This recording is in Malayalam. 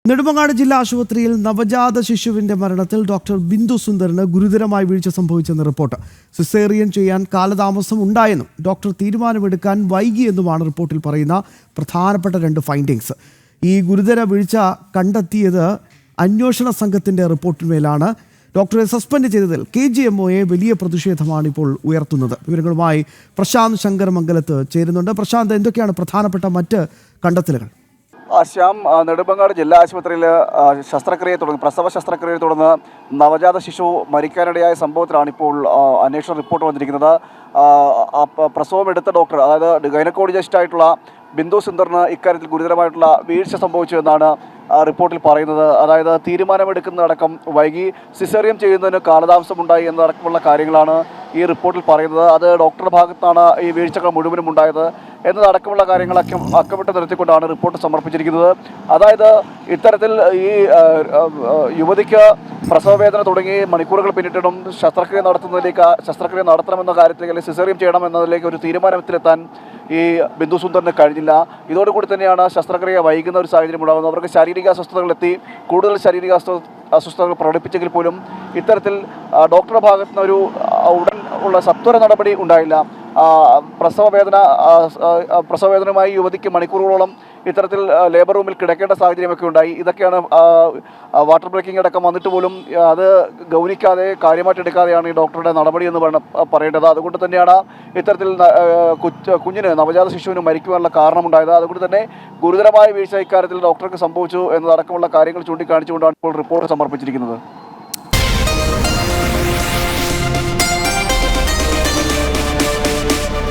നെടുമങ്ങാട് ജില്ലാ ആശുപത്രിയിൽ നവജാത ശിശുവിന്റെ മരണത്തിൽ ഡോക്ടർ ബിന്ദു സുന്ദറിന് ഗുരുതരമായ വീഴ്ച സംഭവിച്ചെന്ന് റിപ്പോർട്ട്. സിസേറിയൻ ചെയ്യാൻ കാലതാമസം ഉണ്ടായെന്നും ഡോക്ടർ തീരുമാനമെടുക്കാൻ വൈകിയെന്നുമാണ് റിപ്പോർട്ടിൽ പറയുന്ന പ്രധാനപ്പെട്ട 2 ഫൈൻഡിങ്സ്. ഈ ഗുരുതര വീഴ്ച കണ്ടെത്തിയത് അന്വേഷണ സംഘത്തിന്റെ റിപ്പോർട്ടിന്മേലാണ്. ഡോക്ടറെ സസ്പെൻഡ് ചെയ്തതിൽ KGMOയെ വലിയ പ്രതിഷേധമാണ് ഇപ്പോൾ ഉയർത്തുന്നത്. വിവരങ്ങളുമായി പ്രശാന്ത് ശങ്കരമംഗലത്ത് ചേരുന്നുണ്ട്. പ്രശാന്ത്, എന്തൊക്കെയാണ് പ്രധാനപ്പെട്ട മറ്റ് കണ്ടെത്തലുകൾ? ശ്യാം, നെടുമങ്ങാട് ജില്ലാ ആശുപത്രിയിൽ പ്രസവ ശസ്ത്രക്രിയയെ തുടർന്ന് നവജാത ശിശു മരിക്കാനിടയായ സംഭവത്തിലാണ് ഇപ്പോൾ അന്വേഷണ റിപ്പോർട്ട് വന്നിരിക്കുന്നത്. പ്രസവം എടുത്ത ഡോക്ടർ, അതായത് ഗൈനക്കോളജിസ്റ്റ് ആയിട്ടുള്ള ബിന്ദു സുന്ദറിന് ഇക്കാര്യത്തിൽ ഗുരുതരമായിട്ടുള്ള വീഴ്ച സംഭവിച്ചു എന്നാണ് റിപ്പോർട്ടിൽ പറയുന്നത്. അതായത് തീരുമാനമെടുക്കുന്നതടക്കം വൈകി, സിസേറിയൻ ചെയ്യുന്നതിന് കാലതാമസമുണ്ടായി എന്നതടക്കമുള്ള കാര്യങ്ങളാണ് ഈ റിപ്പോർട്ടിൽ പറയുന്നത്. അത് ഡോക്ടറുടെ ഭാഗത്താണ് ഈ വീഴ്ചകൾ മുഴുവനും ഉണ്ടായത് എന്നതടക്കമുള്ള കാര്യങ്ങളൊക്കെ അക്കമിട്ട് നിർത്തിക്കൊണ്ടാണ് റിപ്പോർട്ട് സമർപ്പിച്ചിരിക്കുന്നത്. അതായത് ഇത്തരത്തിൽ ഈ യുവതിക്ക് പ്രസവവേദന തുടങ്ങി മണിക്കൂറുകൾ പിന്നിട്ടിട്ടും ശസ്ത്രക്രിയ നടത്തണമെന്ന കാര്യത്തിലേക്ക്, അല്ലെങ്കിൽ സിസേറിയൻ ചെയ്യണം എന്നതിലേക്ക് ഒരു തീരുമാനത്തിലെത്താൻ ഈ ബിന്ദു സുന്ദറിന് കഴിഞ്ഞില്ല. ഇതോടുകൂടി തന്നെയാണ് ശസ്ത്രക്രിയ വൈകുന്ന ഒരു സാഹചര്യം ഉണ്ടാകുന്നത്. അവർക്ക് ശാരീരിക അസ്വസ്ഥതകളെത്തി, കൂടുതൽ ശാരീരിക അസ്വസ്ഥതകൾ പ്രകടിപ്പിച്ചെങ്കിൽ പോലും ഇത്തരത്തിൽ ഡോക്ടറുടെ ഭാഗത്തു നിന്ന് ഒരു ഉടൻ ഉള്ള സത്വര നടപടി ഉണ്ടായില്ല. പ്രസവവേദനയുമായി യുവതിക്ക് മണിക്കൂറുകളോളം ഇത്തരത്തിൽ ലേബർ റൂമിൽ കിടക്കേണ്ട സാഹചര്യമൊക്കെ ഉണ്ടായി. ഇതൊക്കെയാണ് വാട്ടർ ബ്രേക്കിംഗ് അടക്കം വന്നിട്ട് പോലും അത് ഗൗനിക്കാതെ, കാര്യമായിട്ടെടുക്കാതെയാണ് ഈ ഡോക്ടറുടെ നടപടി എന്ന് പറയേണ്ടത്. അതുകൊണ്ട് തന്നെയാണ് ഇത്തരത്തിൽ കുഞ്ഞിന്, നവജാത ശിശുവിന് മരിക്കുവാനുള്ള കാരണമുണ്ടായത്. അതുകൊണ്ട് തന്നെ ഗുരുതരമായ വീഴ്ച ഇക്കാര്യത്തിൽ ഡോക്ടർക്ക് സംഭവിച്ചു എന്നതടക്കമുള്ള കാര്യങ്ങൾ ചൂണ്ടിക്കാണിച്ചുകൊണ്ടാണ് ഇപ്പോൾ റിപ്പോർട്ട് സമർപ്പിച്ചിരിക്കുന്നത്.